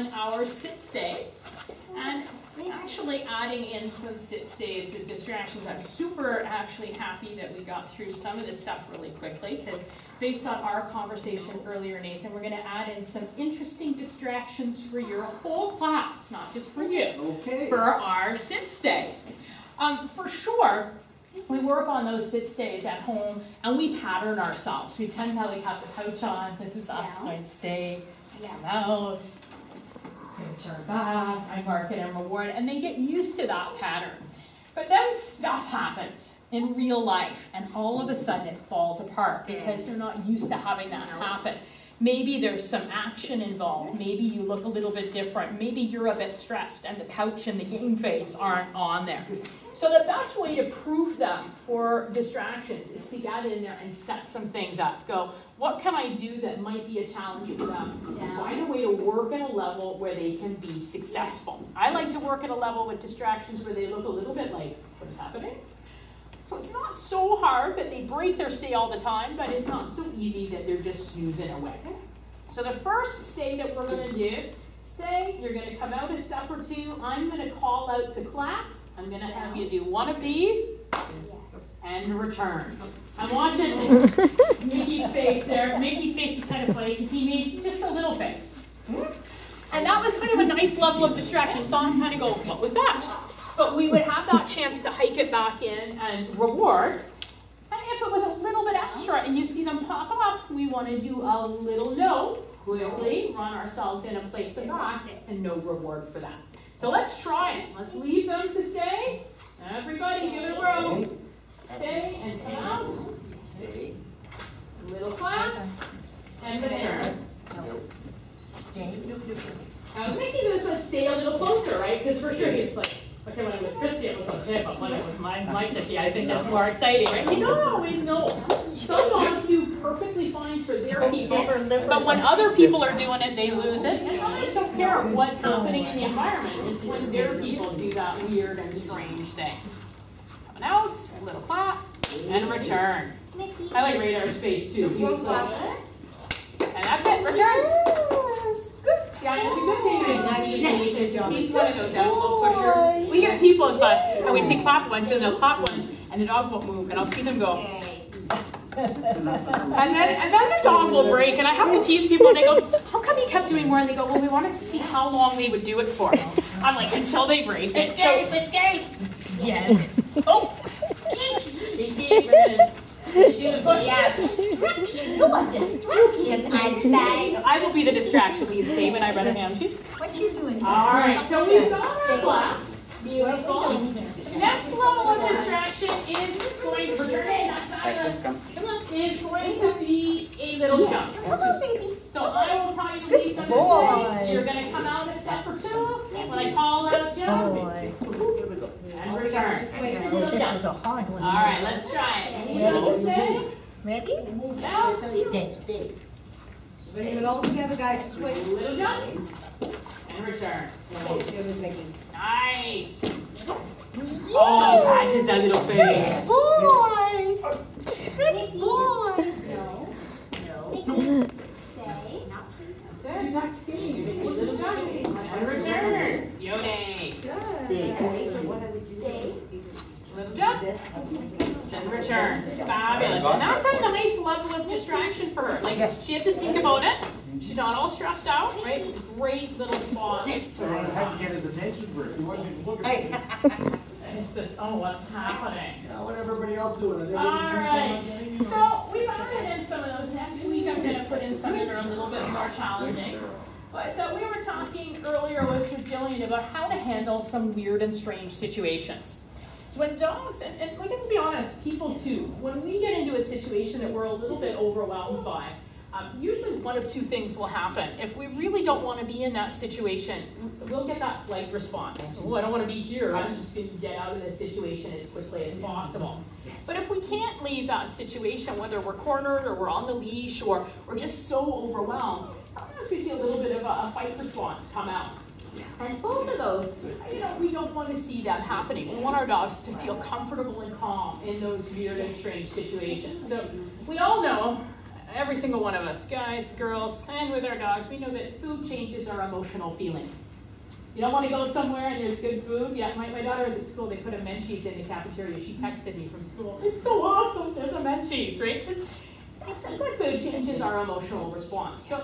on our sit stays. And actually adding in some sit stays with distractions. I'm super actually happy that we got through some of this stuff really quickly, because based on our conversation earlier, Nathan, we're going to add in some interesting distractions for your whole class, not just for you, for our sit stays. For sure, we work on those sit stays at home and we pattern ourselves. We tend to have the pouch on. This is us, so I'd stay, come out, turn back, I mark it and reward, and they get used to that pattern. But then stuff happens in real life, and all of a sudden it falls apart because they're not used to having that happen. Maybe there's some action involved. Maybe you look a little bit different. Maybe you're a bit stressed and the pouch and the game face aren't on there. So the best way to proof them for distractions is to get in there and set some things up. Go, what can I do that might be a challenge for them? And find a way to work at a level where they can be successful. I like to work at a level with distractions where they look a little bit like, what is happening? So it's not so hard that they break their stay all the time, but it's not so easy that they're just snoozing away. So the first stay that we're going to do, stay, you're going to come out a step or two. I'm going to call out to clap. I'm going to have you do one of these and return. I'm watching Mickey's face there. Mickey's face is kind of funny because he made just a little face. And that was kind of a nice level of distraction. Saw him kind of go, what was that? But we would have that chance to hike it back in and reward. And if it was a little bit extra and you see them pop up, we want to do a little no, quickly run ourselves in and place them back, and no reward for that. So let's try it. Let's leave them to stay. Everybody, give it a whirl. Stay and come out. Stay. Little clap. And return. Stay. I was making this one stay a little closer, right? Because for sure it's like, okay, when it was Christy, it was okay, but when it was my Christy, I think that's more exciting, right? You don't always know. Some dogs do perfectly fine for their people, but when other people are doing it, they lose it. And dogs don't care what's happening in the environment. It's when their people do that weird and strange thing. Coming out, a little clap, and return. I like Radar's face too. He was like, and that's it, return. Yeah, it's a good thing. He's one of those out little pushers. We get people in class, and we see clap once, and they'll clap once, and the dog won't move, and I'll see them go. And then the dog will break, and I have to tease people, and I go, how come you kept doing more? And they go, well, we wanted to see how long they would do it for. I'm like, until they break it. It's game. Yes. Oh. Kiki, yes. Who was distraction? I will be the distraction, please, David. I rather hand you. What you doing? All right, so we've got our clap. Beautiful. The next level of distraction is going to is going to be a little jump. Come on, baby. So I will tell you to leave them to stay. You're going to come out a step or two. When I call out jump, and return. This is a hard one. All right, let's try it. Ready? Ready? Now, Stay. Bring it all together, guys. Just wait. little jump and return. Nice. Oh, he catches that little face. Boy! Big boy! No. Stay. That's it. Little jump and return. Yay. Stay. Little jump, then return. Fabulous. And that's a nice level of distraction for her. Like, she had to think about it. She's not all stressed out, right? Great little spots. I have to get his attention first. He wasn't even looking at me. It's just, oh, what's happening? Yeah, what everybody else doing? All right. So we've added in some of those. Next week I'm going to put in some that are a little bit more challenging. But so we were talking earlier with Jillian about how to handle some weird and strange situations. So when dogs, and like, let's be honest, people too, when we get into a situation that we're a little bit overwhelmed by, usually one of two things will happen. If we really don't want to be in that situation, we'll get that flight response. Oh, I don't want to be here. I'm just going to get out of this situation as quickly as possible. But if we can't leave that situation, whether we're cornered or we're on the leash or we're just so overwhelmed, sometimes we see a little bit of a fight response come out. And both of those, we don't want to see them happening. We want our dogs to feel comfortable and calm in those weird and strange situations. So we all know, every single one of us, guys, girls, and with our dogs, we know that food changes our emotional feelings. You don't want to go somewhere and there's good food. Yeah, my daughter was at school, they put a Menchie's in the cafeteria. She texted me from school, it's so awesome, there's a Menchie's, right? Good food changes our emotional response. So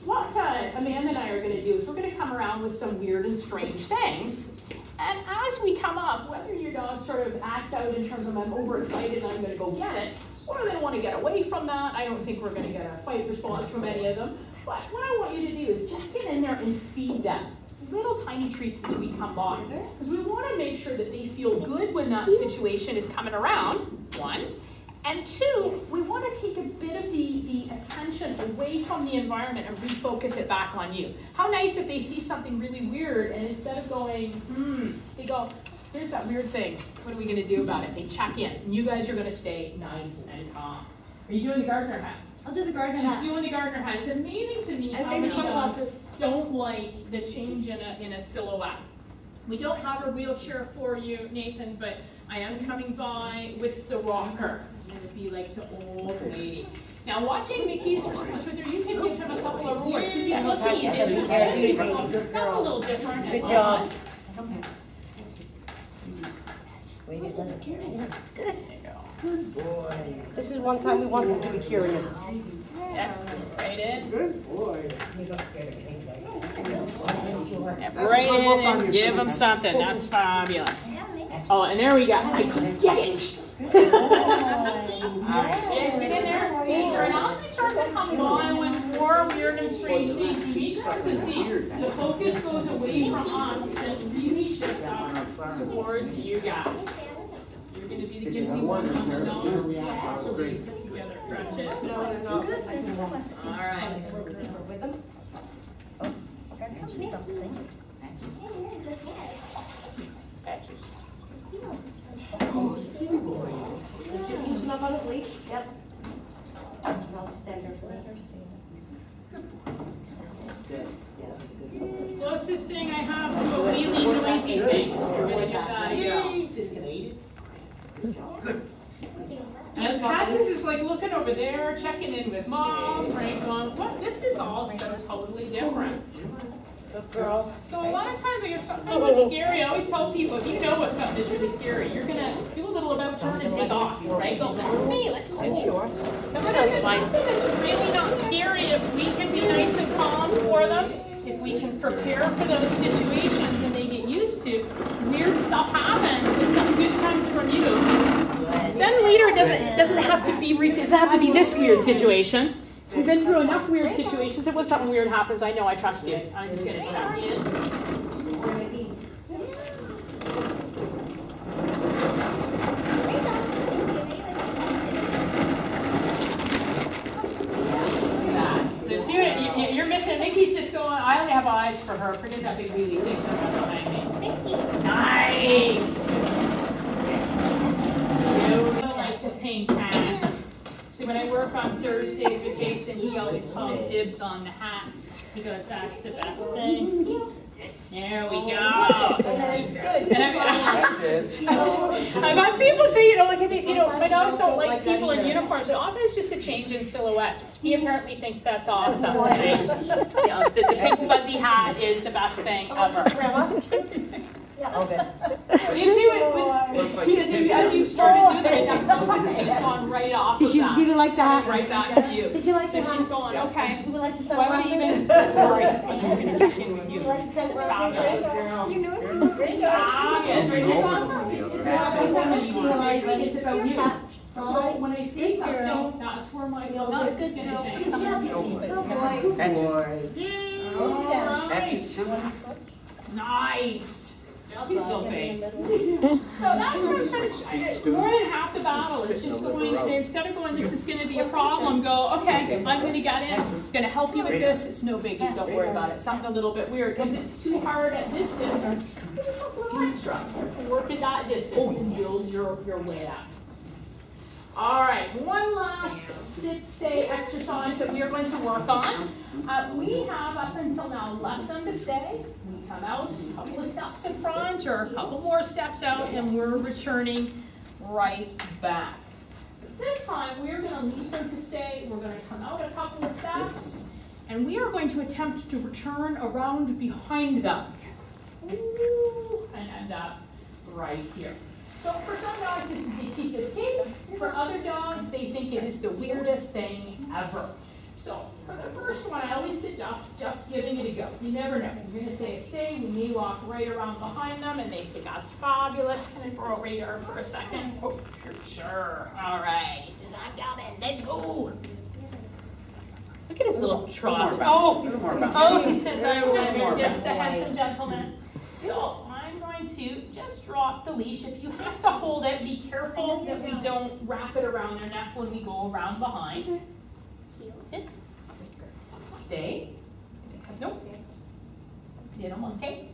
what Amanda and I are going to do is we're going to come around with some weird and strange things. And as we come up, whether your dog sort of acts out in terms of I'm overexcited and I'm going to go get it, or they want to get away from that, I don't think we're going to get a fight response from any of them. But what I want you to do is just get in there and feed them little tiny treats as we come by. Because we want to make sure that they feel good when that situation is coming around, one. And two, we want to take a bit of the attention away from the environment and refocus it back on you. How nice if they see something really weird and instead of going, they go, here's that weird thing. What are we going to do about it? They check in. And you guys are going to stay nice and calm. Are you doing the gardener hat? I'll do the gardener hat. She's doing the gardener hat. It's amazing to me how many dogs don't like the change in a silhouette. We don't have a wheelchair for you, Nathan, but I am coming by with the rocker. I'm going to be like the old lady. Now, watching Mickey's response with her, you can give him a couple of rewards because he's looking, he's interested. That's a little different. Good job. Wait, doesn't carry. It's good. Good boy. This is one time we want them to be curious. Yeah, right in. Good boy. Right in and give him something. That's fabulous. Oh, and there we go. I couldn't get it. All right, kids, get in there. Feed her. And as we start to come by with more weird and strange things, you may start to see the focus goes away from us and really shifts up towards you guys. You're going to be the giving one on the nose. Yes. Put together crutches. All right. Something. Oh, silly boy. Loosen up on the leash. Yep. I'll stand there. Closest thing I have to a wheelie noisy thing. We're going to give that a go. Is gonna eat it? And Patches is like looking over there, checking in with mom, right? Going, what? This is all so totally different. Good girl. So a lot of times when you're something that's scary, I always tell people, if you know what something is really scary, you're gonna do a little about turn and take off, right? Go, come with me, let's go. Sure. But if it's something that's really not scary, if we can be nice and calm for them, if we can prepare for those situations and they get used to, weird stuff happens, but some good comes from you. Then later it doesn't have to be it doesn't have to be this weird situation. We've been through enough weird situations that when something weird happens, I know I trust you. I'm just going to check in. So see, you're missing. Mickey's just going, I only have eyes for her. Forget that big wheelie thing behind me. Mickey. Nice! You like the pink hat. So when I work on Thursdays with Jason, he always calls dibs on the hat. He goes, that's the best thing. There we go. And I've had people say, my dogs don't like people in uniforms. So often it's just a change in silhouette. He apparently thinks that's awesome. Right? Yes, the pink fuzzy hat is the best thing ever. Okay. You see as you started doing it, that focus has just gone right off of that. Did you like that? Right back to you. Did you like that? So she's going, okay. Would you like to Why would I even? I'm just going to check in with you. Would you like to say Fabulous. You know it. Yes, right. It's about you. So So when I see something, that's where my focus is going to change. All right. Nice. Beautiful face. So that's sometimes more than half the battle is just going, instead of going, this is going to be a problem, go, okay, I'm going to get in, I'm going to help you with this, it's no biggie, don't worry about it. Something a little bit weird. If it's too hard at this distance, give yourself a little extra. Work at that distance and build your way up. All right, one last sit-stay exercise that we are going to work on. We have, up until now, left them to stay. We come out a couple of steps in front or a couple more steps out, and we're returning right back. So this time we're going to leave her to stay. We're going to come out a couple of steps, and we are going to attempt to return around behind them. Ooh, and end up right here. So for some dogs, this is a piece of cake. For other dogs, they think it is the weirdest thing ever. So for the first one, I always suggest just giving it a go. You never know. You're going to say stay. We may walk right around behind them, and they say, that's fabulous. Can I throw a radar for a second? Oh, sure. All right. He says, I'm coming. Let's go. Look at his little trot. Oh, he says, I will. Just a handsome gentleman. So I'm going to just drop the leash. If you have to hold it, be careful that we don't wrap it around their neck when we go around behind. Sit. Stay. Nope. Little monkey.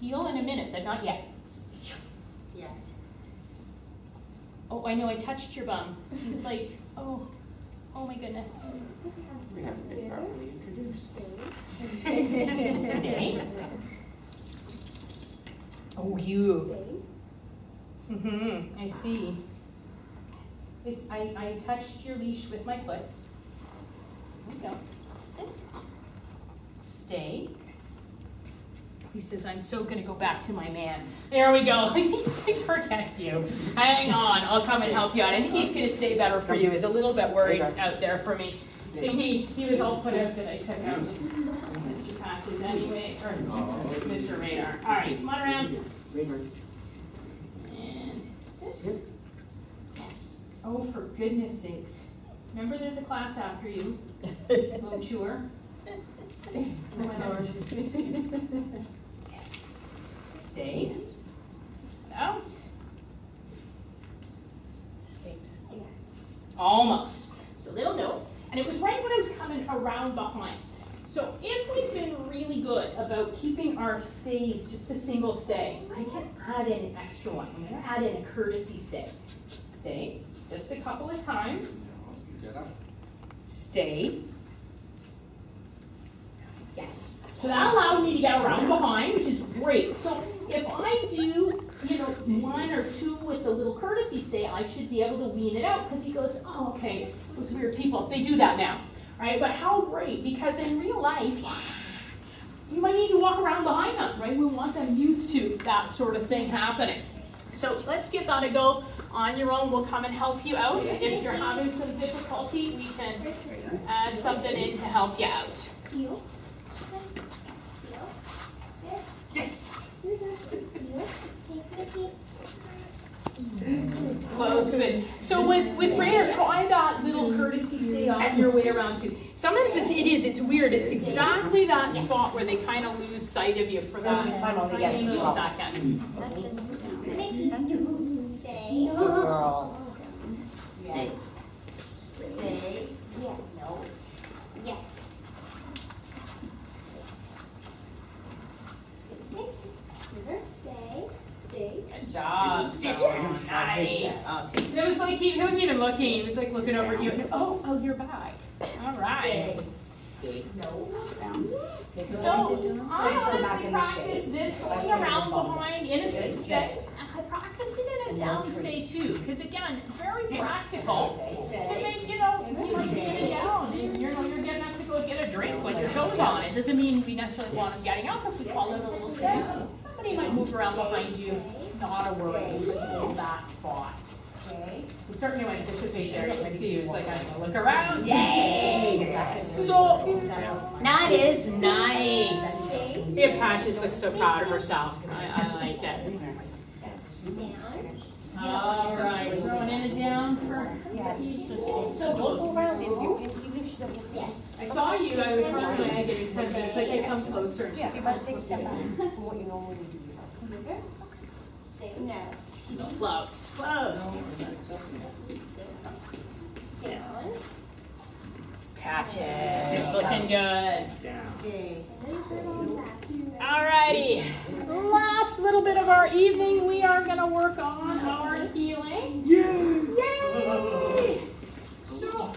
Heel in a minute, but not yet. Yes. Oh, I know, I touched your bum. He's like, oh my goodness. We have to get properly introduced. Stay. Oh, you. I see. I touched your leash with my foot. There we go. Sit. Stay. He says, I'm so going to go back to my man. There we go. He's like, forget you. Hang on. I'll come and help you out. I think he's going to stay better for you. He's a little bit worried out there for me. He was all put out that I took out Mr. Patches anyway, or Mr. Radar. All right, come on around. And sit. Oh, for goodness sakes. Remember there's a class after you. Slow chewer. Oh my Lord. Stay. Out. Stay. Yes. Almost. So little note. And it was right when I was coming around behind. So if we've been really good about keeping our stays just a single stay, I can add in an extra one. I'm going to add in a courtesy stay. Stay. Just a couple of times. Stay. Yes. So that allowed me to get around behind, which is great. So if I do, one or two with the little courtesy stay, I should be able to wean it out, because he goes, oh, okay, those weird people, they do that now. Right? But how great, because in real life, you might need to walk around behind them, right? We want them used to that sort of thing happening. So let's give that a go on your own. We'll come and help you out. If you're having some difficulty, we can add something in to help you out. Heel. Close fit. So with Radar, try that little courtesy stay on your way around too. Sometimes it's weird. It's exactly that spot where they kind of lose sight of you for that tiny little second. Stay. Girl. Yes. Stay. Yes. No. Yes. Stay. Stay. Good job. Nice. It was like he wasn't even looking. He was like looking over at you. Oh, you're back. All right. No. So I honestly practice this going around behind in a sit stay. I practice it in a down stay too, because again, very practical to make, you might be in a down. You're getting up to go get a drink with your shoes on. It doesn't mean we necessarily want them getting up if we call it a little stay. Somebody might move around behind you. Not a worry in that spot. Okay. We're starting to anticipate there. You can see he was like, I'm gonna look around. Yay! So that is nice. Yeah, Patches looks so proud of herself. I like it. All right, throwing in a down for each. So close. Yes. I saw you. I would come my egg in 10 minutes. Like I come closer. And she's You must take a step back from what you normally do. Stay. No. close. Close. Down. Patches. Looking good. Stay. Alrighty. Last little bit of our evening, we are going to work on our healing. Yay! Yay! So